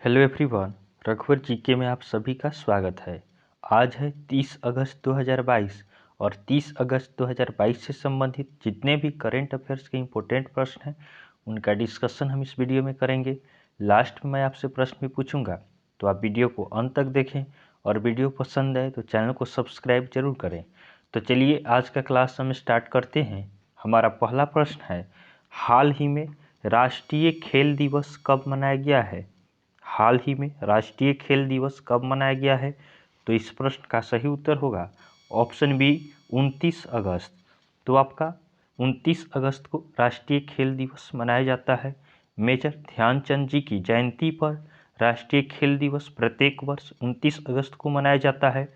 Hello everyone, रघुवर GK में आप सभी का स्वागत है। आज है 30 अगस्त 2022 और 30 अगस्त 2022 से संबंधित जितने भी करेंट अफेयर्स के इम्पोर्टेंट प्रश्न हैं उनका डिस्कशन हम इस वीडियो में करेंगे। लास्ट में मैं आपसे प्रश्न भी पूछूंगा, तो आप वीडियो को अंत तक देखें और वीडियो पसंद आए तो चैनल को सब्सक्राइब जरूर करें। तो चलिए आज का क्लास हम स्टार्ट करते हैं। हमारा पहला प्रश्न है, हाल ही में राष्ट्रीय खेल दिवस कब मनाया गया है? हाल ही में राष्ट्रीय खेल दिवस कब मनाया गया है? तो इस प्रश्न का सही उत्तर होगा ऑप्शन बी 29 अगस्त। तो आपका 29 अगस्त को राष्ट्रीय खेल दिवस मनाया जाता है। मेजर ध्यानचंद जी की जयंती पर राष्ट्रीय खेल दिवस प्रत्येक वर्ष 29 अगस्त को मनाया जाता है।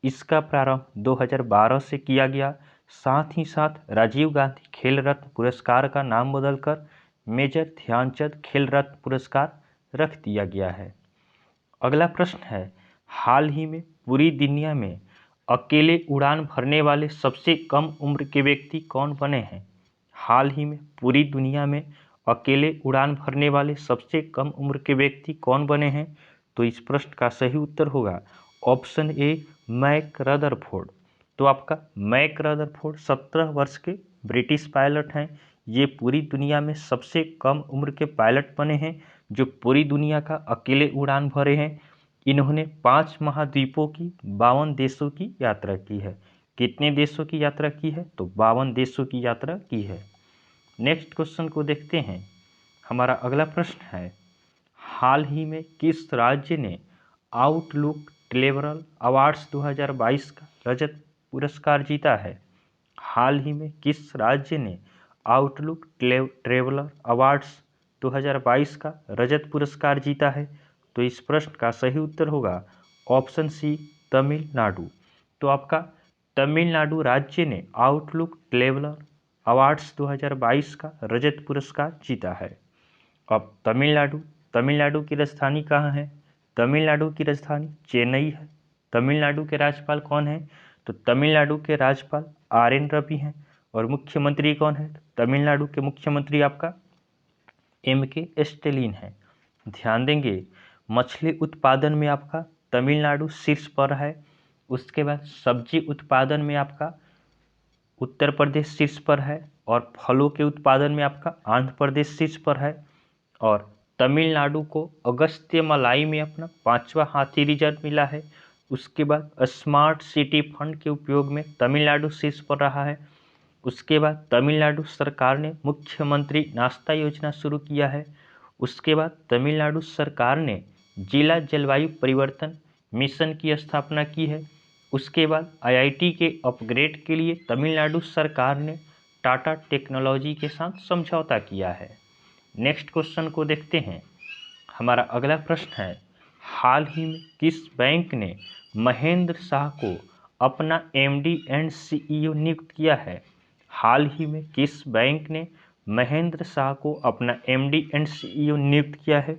इसका प्रारंभ 2012 से किया गया। साथ ही साथ राजीव गांधी खेल रत्न पुरस्कार का नाम बदलकर मेजर ध्यानचंद खेल रत्न पुरस्कार रख दिया गया है। अगला प्रश्न है, हाल ही में पूरी दुनिया में अकेले उड़ान भरने वाले सबसे कम उम्र के व्यक्ति कौन बने हैं? हाल ही में पूरी दुनिया में अकेले उड़ान भरने वाले सबसे कम उम्र के व्यक्ति कौन बने हैं? तो इस प्रश्न का सही उत्तर होगा ऑप्शन ए मैक रदरफोर्ड। तो आपका मैक रदरफोर्ड 17 वर्ष के ब्रिटिश पायलट हैं। ये पूरी दुनिया में सबसे कम उम्र के पायलट बने हैं जो पूरी दुनिया का अकेले उड़ान भरे हैं। इन्होंने 5 महाद्वीपों की 52 देशों की यात्रा की है। कितने देशों की यात्रा की है? तो 52 देशों की यात्रा की है। नेक्स्ट क्वेश्चन को देखते हैं। हमारा अगला प्रश्न है, हाल ही में किस राज्य ने आउटलुक ट्रैवल अवार्ड्स 2022 का रजत पुरस्कार जीता है? हाल ही में किस राज्य ने आउटलुक ट्रैवलर अवार्ड्स 2022 का रजत पुरस्कार जीता है? तो इस प्रश्न का सही उत्तर होगा ऑप्शन सी तमिलनाडु। तो आपका तमिलनाडु राज्य ने आउटलुक ट्रैवलर अवार्ड्स 2022 का रजत पुरस्कार जीता है। अब तमिलनाडु की राजधानी कहाँ है? तमिलनाडु की राजधानी चेन्नई है। तमिलनाडु के राज्यपाल कौन है? तो तमिलनाडु के राज्यपाल आर.एन. रवि हैं। और मुख्यमंत्री कौन है? तमिलनाडु के मुख्यमंत्री आपका M.K. स्टैलिन है। ध्यान देंगे, मछली उत्पादन में आपका तमिलनाडु शीर्ष पर है। उसके बाद सब्जी उत्पादन में आपका उत्तर प्रदेश शीर्ष पर है। और फलों के उत्पादन में आपका आंध्र प्रदेश शीर्ष पर है। और तमिलनाडु को अगस्त्यमलाई में अपना 5वां हाथी रिजर्व मिला है। उसके बाद स्मार्ट सिटी फंड के उपयोग में तमिलनाडु शीर्ष पर रहा है। उसके बाद तमिलनाडु सरकार ने मुख्यमंत्री नाश्ता योजना शुरू किया है। उसके बाद तमिलनाडु सरकार ने जिला जलवायु परिवर्तन मिशन की स्थापना की है। उसके बाद IIT के अपग्रेड के लिए तमिलनाडु सरकार ने टाटा टेक्नोलॉजी के साथ समझौता किया है। नेक्स्ट क्वेश्चन को देखते हैं। हमारा अगला प्रश्न है, हाल ही में किस बैंक ने महेंद्र शाह को अपना MD एंड CEO नियुक्त किया है? हाल ही में किस बैंक ने महेंद्र शाह को अपना MD एंड CEO नियुक्त किया है?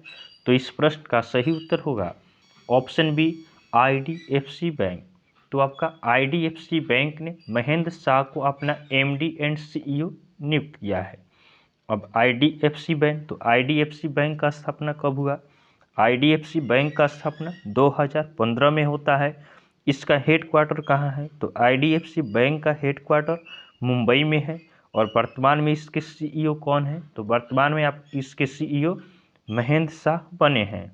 तो इस प्रश्न का सही उत्तर होगा ऑप्शन बी IDFC बैंक। तो आपका IDFC बैंक ने महेंद्र शाह को अपना MD एंड CEO नियुक्त किया है। अब IDFC बैंक, तो IDFC बैंक का स्थापना कब हुआ? IDFC बैंक का स्थापना 2015 में होता है। इसका हेडक्वार्टर कहाँ है? तो IDFC बैंक का हेडक्वार्टर मुंबई में है। और वर्तमान में इसके CEO कौन है? तो वर्तमान में आप इसके CEO महेंद्र शाह बने हैं।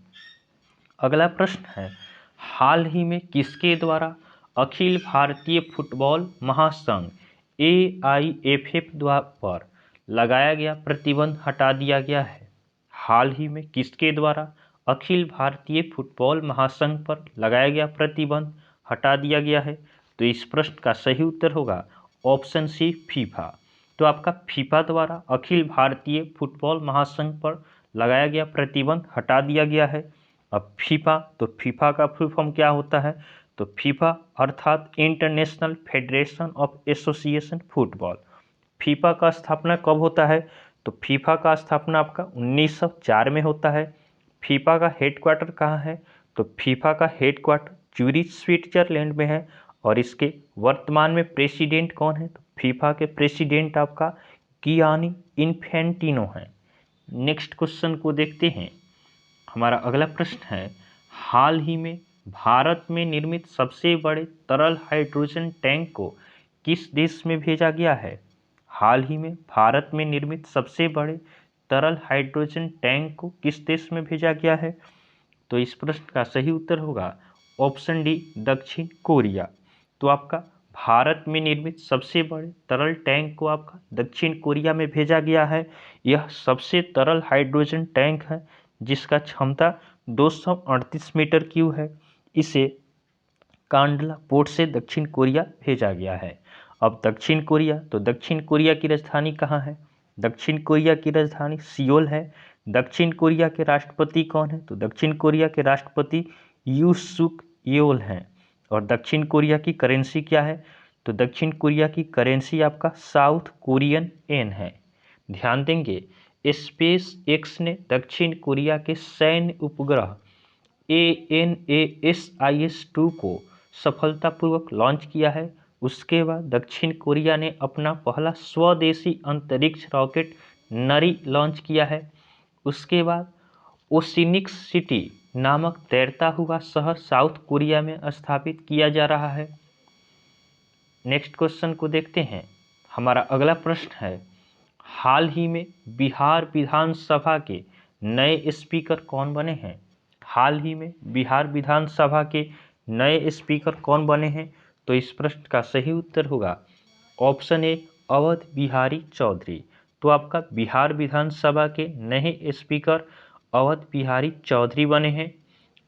अगला प्रश्न है, हाल ही में किसके द्वारा अखिल भारतीय फुटबॉल महासंघ AIFF पर लगाया गया प्रतिबंध हटा दिया गया है? हाल ही में किसके द्वारा अखिल भारतीय फुटबॉल महासंघ पर लगाया गया प्रतिबंध हटा दिया गया है? तो इस प्रश्न का सही उत्तर होगा ऑप्शन सी फीफा। तो आपका फीफा द्वारा अखिल भारतीय फुटबॉल महासंघ पर लगाया गया प्रतिबंध हटा दिया गया है। अब फीफा, तो फीफा का फुल फॉर्म क्या होता है? तो फीफा अर्थात international federation of association football. FIFA का स्थापना कब होता है? तो फीफा का स्थापना आपका 1904 में होता है। फीफा का हेडक्वार्टर कहाँ है? तो फीफा का हेडक्वार्टर ज्यूरिच स्विट्जरलैंड में है। और इसके वर्तमान में प्रेसिडेंट कौन है? तो फीफा के प्रेसिडेंट आपका गियानी इन्फेंटिनो हैं। नेक्स्ट क्वेश्चन को देखते हैं। हमारा अगला प्रश्न है, हाल ही में भारत में निर्मित सबसे बड़े तरल हाइड्रोजन टैंक को किस देश में भेजा गया है? हाल ही में भारत में निर्मित सबसे बड़े तरल हाइड्रोजन टैंक को किस देश में भेजा गया है? तो इस प्रश्न का सही उत्तर होगा ऑप्शन डी, दक्षिण कोरिया। तो आपका भारत में निर्मित सबसे बड़े तरल टैंक को आपका दक्षिण कोरिया में भेजा गया है। यह सबसे तरल हाइड्रोजन टैंक है जिसका क्षमता 238 मीटर क्यूब है। इसे कांडला पोर्ट से दक्षिण कोरिया भेजा गया है। अब दक्षिण कोरिया, तो दक्षिण कोरिया की राजधानी कहाँ है? दक्षिण कोरिया की राजधानी सियोल है। दक्षिण कोरिया के राष्ट्रपति कौन है? तो दक्षिण कोरिया के राष्ट्रपति यू सुक येओल हैं। और दक्षिण कोरिया की करेंसी क्या है? तो दक्षिण कोरिया की करेंसी आपका साउथ कोरियन एन है। ध्यान देंगे, स्पेस एक्स ने दक्षिण कोरिया के सैन्य उपग्रह ANASIS-2 को सफलतापूर्वक लॉन्च किया है। उसके बाद दक्षिण कोरिया ने अपना पहला स्वदेशी अंतरिक्ष रॉकेट नरी लॉन्च किया है। उसके बाद ओसिनिक सिटी नामक तैरता हुआ शहर साउथ कोरिया में स्थापित किया जा रहा है। नेक्स्ट क्वेश्चन को देखते हैं। हमारा अगला प्रश्न है, हाल ही में बिहार विधानसभा के नए स्पीकर कौन बने हैं? हाल ही में बिहार विधानसभा के नए स्पीकर कौन बने हैं? तो इस प्रश्न का सही उत्तर होगा ऑप्शन ए, अवध बिहारी चौधरी। तो आपका बिहार विधानसभा के नए स्पीकर अवध बिहारी चौधरी बने हैं।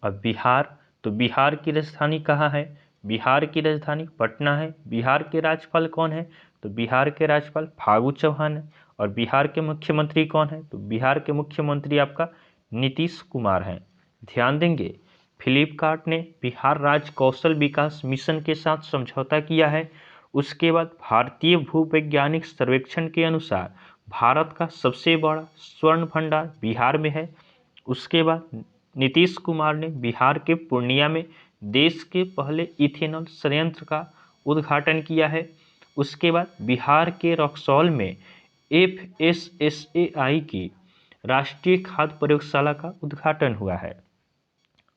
अब बिहार, तो बिहार की राजधानी कहाँ है? बिहार की राजधानी पटना है। बिहार के राज्यपाल कौन है? तो बिहार के राज्यपाल फागू चौहान है। और बिहार के मुख्यमंत्री कौन है? तो बिहार के मुख्यमंत्री आपका नीतीश कुमार हैं। ध्यान देंगे, फ्लिपकार्ट ने बिहार राज्य कौशल विकास मिशन के साथ समझौता किया है। उसके बाद भारतीय भूवैज्ञानिक सर्वेक्षण के अनुसार भारत का सबसे बड़ा स्वर्ण भंडार बिहार में है। उसके बाद नीतीश कुमार ने बिहार के पूर्णिया में देश के पहले इथेनॉल संयंत्र का उद्घाटन किया है। उसके बाद बिहार के रक्सौल में FSSAI की राष्ट्रीय खाद्य प्रयोगशाला का उद्घाटन हुआ है।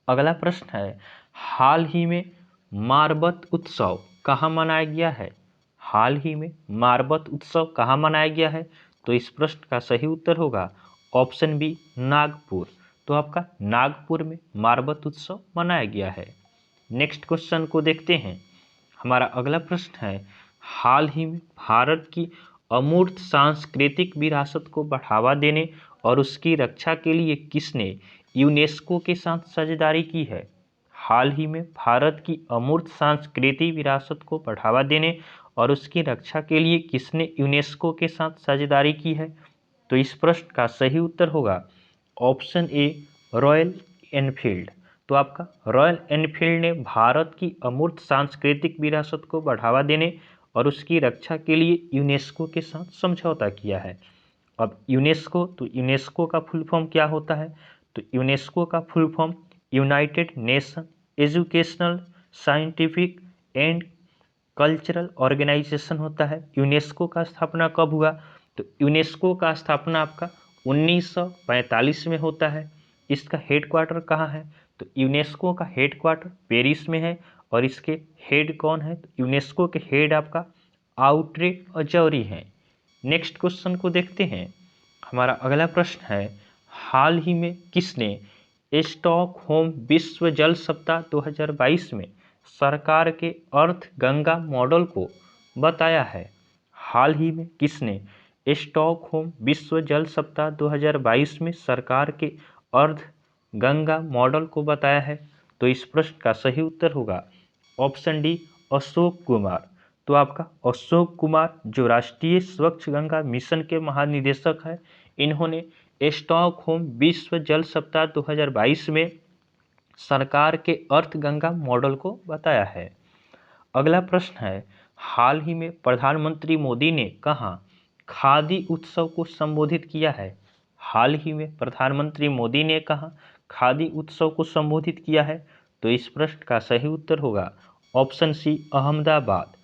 अगला प्रश्न है, हाल ही में मारबत उत्सव कहाँ मनाया गया है? हाल ही में मारबत उत्सव कहाँ मनाया गया है? तो इस प्रश्न का सही उत्तर होगा ऑप्शन बी, नागपुर। तो आपका नागपुर में मारबत उत्सव मनाया गया है। नेक्स्ट क्वेश्चन को देखते हैं। हमारा अगला प्रश्न है, हाल ही में भारत की अमूर्त सांस्कृतिक विरासत को बढ़ावा देने और उसकी रक्षा के लिए किसने यूनेस्को के साथ साझेदारी की है? हाल ही में भारत की अमूर्त सांस्कृतिक विरासत को बढ़ावा देने और उसकी रक्षा के लिए किसने यूनेस्को के साथ साझेदारी की है? तो इस प्रश्न का सही उत्तर होगा ऑप्शन ए, रॉयल एनफील्ड। तो आपका रॉयल एनफील्ड ने भारत की अमूर्त सांस्कृतिक विरासत को बढ़ावा देने और उसकी रक्षा के लिए यूनेस्को के साथ समझौता किया है। अब यूनेस्को, तो यूनेस्को का फुल फॉर्म क्या होता है? तो यूनेस्को का full form United Nation educational, scientific and cultural organisation होता है। यूनेस्को का स्थापना कब हुआ? तो यूनेस्को का स्थापना आपका 1945 में होता है। इसका हेडक्वार्टर कहाँ है? तो यूनेस्को का हेडक्वार्टर पेरिस में है। और इसके हेड कौन है? तो यूनेस्को के हेड आपका आउट्रे अजौरी हैं। नेक्स्ट क्वेश्चन को देखते हैं। हमारा अगला प्रश्न है, हाल ही में किसने स्टॉकहोम विश्व जल सप्ताह 2022 में सरकार के अर्थ गंगा मॉडल को बताया है? हाल ही में किसने स्टॉकहोम विश्व जल सप्ताह 2022 में सरकार के अर्थ गंगा मॉडल को बताया है? तो इस प्रश्न का सही उत्तर होगा ऑप्शन डी, अशोक कुमार। तो आपका अशोक कुमार जो राष्ट्रीय स्वच्छ गंगा मिशन के महानिदेशक हैं, इन्होंने स्टॉकहोम विश्व जल सप्ताह 2022 में सरकार के अर्थ गंगा मॉडल को बताया है। अगला प्रश्न है, हाल ही में प्रधानमंत्री मोदी ने कहाँ खादी उत्सव को संबोधित किया है? हाल ही में प्रधानमंत्री मोदी ने कहाँ खादी उत्सव को संबोधित किया है? तो इस प्रश्न का सही उत्तर होगा ऑप्शन सी, अहमदाबाद।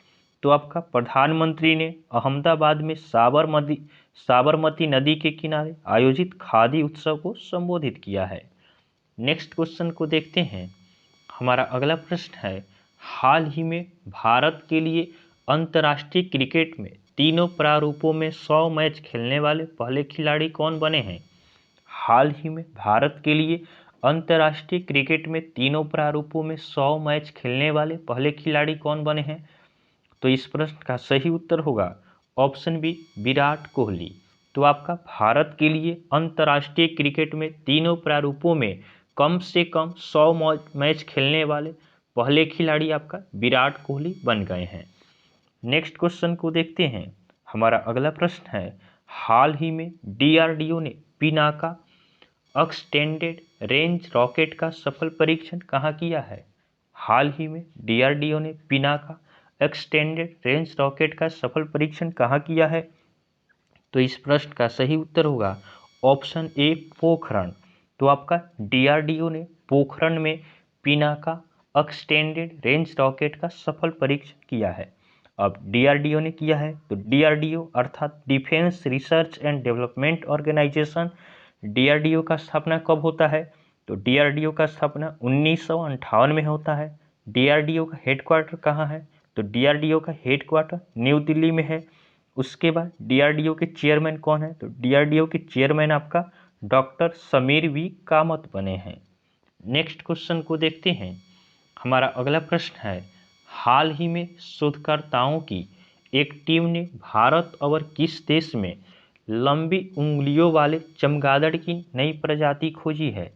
तो आपका प्रधानमंत्री ने अहमदाबाद में साबरमती नदी के किनारे आयोजित खादी उत्सव को संबोधित किया है। नेक्स्ट क्वेश्चन को देखते हैं। हमारा अगला प्रश्न है, हाल ही में भारत के लिए अंतर्राष्ट्रीय क्रिकेट में तीनों प्रारूपों में 100 मैच खेलने वाले पहले खिलाड़ी कौन बने हैं? हाल ही में भारत के लिए अंतर्राष्ट्रीय क्रिकेट में तीनों प्रारूपों में 100 मैच खेलने वाले पहले खिलाड़ी कौन बने हैं? तो इस प्रश्न का सही उत्तर होगा ऑप्शन बी, विराट कोहली। तो आपका भारत के लिए अंतर्राष्ट्रीय क्रिकेट में तीनों प्रारूपों में कम से कम 100 मैच खेलने वाले पहले खिलाड़ी आपका विराट कोहली बन गए हैं। नेक्स्ट क्वेश्चन को देखते हैं। हमारा अगला प्रश्न है, हाल ही में डीआरडीओ ने पिनाका एक्सटेंडेड रेंज रॉकेट का सफल परीक्षण कहाँ किया है? हाल ही में डीआरडीओ ने पिनाका एक्सटेंडेड रेंज रॉकेट का सफल परीक्षण कहाँ किया है? तो इस प्रश्न का सही उत्तर होगा ऑप्शन ए, पोखरण। तो आपका डीआरडीओ ने पोखरण में पिनाका एक्सटेंडेड रेंज रॉकेट का सफल परीक्षण किया है। अब डीआरडीओ ने किया है तो डीआरडीओ अर्थात defence research and development organisation, DRDO का स्थापना कब होता है? तो डीआरडीओ का स्थापना 1958 में होता है। डीआरडीओ का हेडक्वार्टर कहाँ है? तो डीआरडीओ का हेडक्वार्टर न्यू दिल्ली में है। उसके बाद डीआरडीओ के चेयरमैन कौन है? तो डीआरडीओ के चेयरमैन आपका डॉक्टर समीर वी कामत बने हैं। नेक्स्ट क्वेश्चन को देखते हैं। हमारा अगला प्रश्न है, हाल ही में शोधकर्ताओं की एक टीम ने भारत और किस देश में लंबी उंगलियों वाले चमगादड़ की नई प्रजाति खोजी है?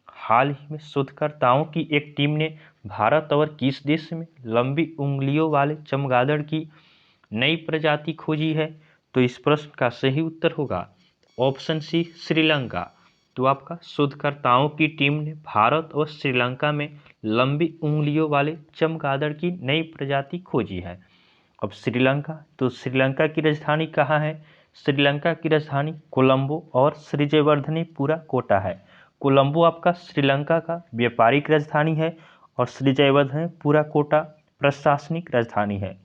हाल ही में शोधकर्ताओं की एक टीम ने भारत और किस देश में लंबी उंगलियों वाले चमगादड़ की नई प्रजाति खोजी है? तो इस प्रश्न का सही उत्तर होगा ऑप्शन सी, श्रीलंका। तो आपका शोधकर्ताओं की टीम ने भारत और श्रीलंका में लंबी उंगलियों वाले चमगादड़ की नई प्रजाति खोजी है। अब श्रीलंका, तो श्रीलंका की राजधानी कहाँ है? श्रीलंका की राजधानी कोलंबो और श्रीजयवर्धनेपुरा कोटा है। कोलंबो आपका श्रीलंका का व्यापारिक राजधानी है और श्रीजयवर्धनेपुरा कोटा प्रशासनिक राजधानी है।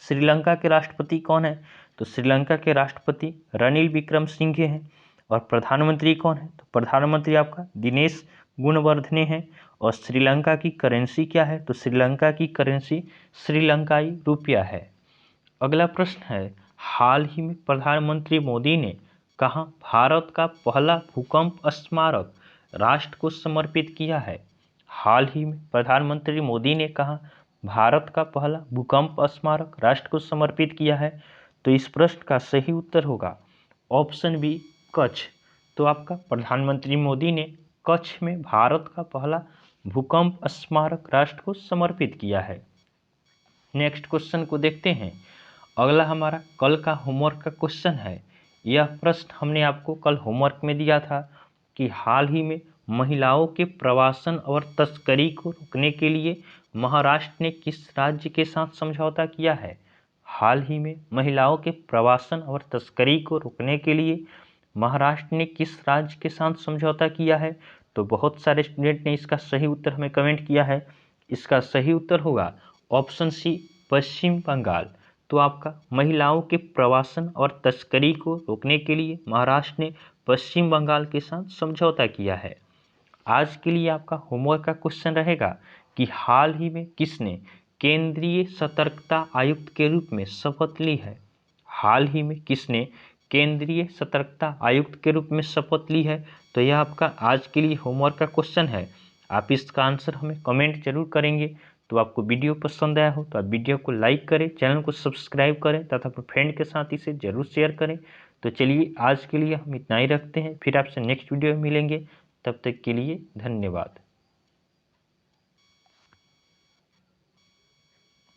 श्रीलंका के राष्ट्रपति कौन है? तो श्रीलंका के राष्ट्रपति रनिल विक्रमसिंघे हैं। और प्रधानमंत्री कौन है? तो प्रधानमंत्री आपका दिनेश गुणवर्धने हैं। और श्रीलंका की करेंसी क्या है? तो श्रीलंका की करेंसी श्रीलंकाई रुपया है। अगला प्रश्न है, हाल ही में प्रधानमंत्री मोदी ने कहाँ भारत का पहला भूकंप स्मारक राष्ट्र को समर्पित किया है? हाल ही में प्रधानमंत्री मोदी ने कहाँ भारत का पहला भूकंप स्मारक राष्ट्र को समर्पित किया है? तो इस प्रश्न का सही उत्तर होगा ऑप्शन बी, कच्छ। तो आपका प्रधानमंत्री मोदी ने कच्छ में भारत का पहला भूकंप स्मारक राष्ट्र को समर्पित किया है। नेक्स्ट क्वेश्चन को देखते हैं। अगला हमारा कल का होमवर्क का क्वेश्चन है। यह प्रश्न हमने आपको कल होमवर्क में दिया था कि हाल ही में महिलाओं के प्रवासन और तस्करी को रोकने के लिए महाराष्ट्र ने किस राज्य के साथ समझौता किया है? हाल ही में महिलाओं के प्रवासन और तस्करी को रोकने के लिए महाराष्ट्र ने किस राज्य के साथ समझौता किया है? तो बहुत सारे स्टूडेंट ने इसका सही उत्तर हमें कमेंट किया है। इसका सही उत्तर होगा ऑप्शन सी, पश्चिम बंगाल। तो आपका महिलाओं के प्रवासन और तस्करी को रोकने के लिए महाराष्ट्र ने पश्चिम बंगाल के साथ समझौता किया है। आज के लिए आपका होमवर्क का क्वेश्चन रहेगा कि हाल ही में किसने केंद्रीय सतर्कता आयुक्त के रूप में शपथ ली है? हाल ही में किसने केंद्रीय सतर्कता आयुक्त के रूप में शपथ ली है? तो यह आपका आज के लिए होमवर्क का क्वेश्चन है। आप इसका आंसर हमें कमेंट जरूर करेंगे। तो आपको वीडियो पसंद आया हो तो आप वीडियो को लाइक करें, चैनल को सब्सक्राइब करें तथा अपने फ्रेंड के साथ इसे जरूर शेयर करें। तो चलिए आज के लिए हम इतना ही रखते हैं, फिर आपसे नेक्स्ट वीडियो में मिलेंगे। तब तक के लिए धन्यवाद।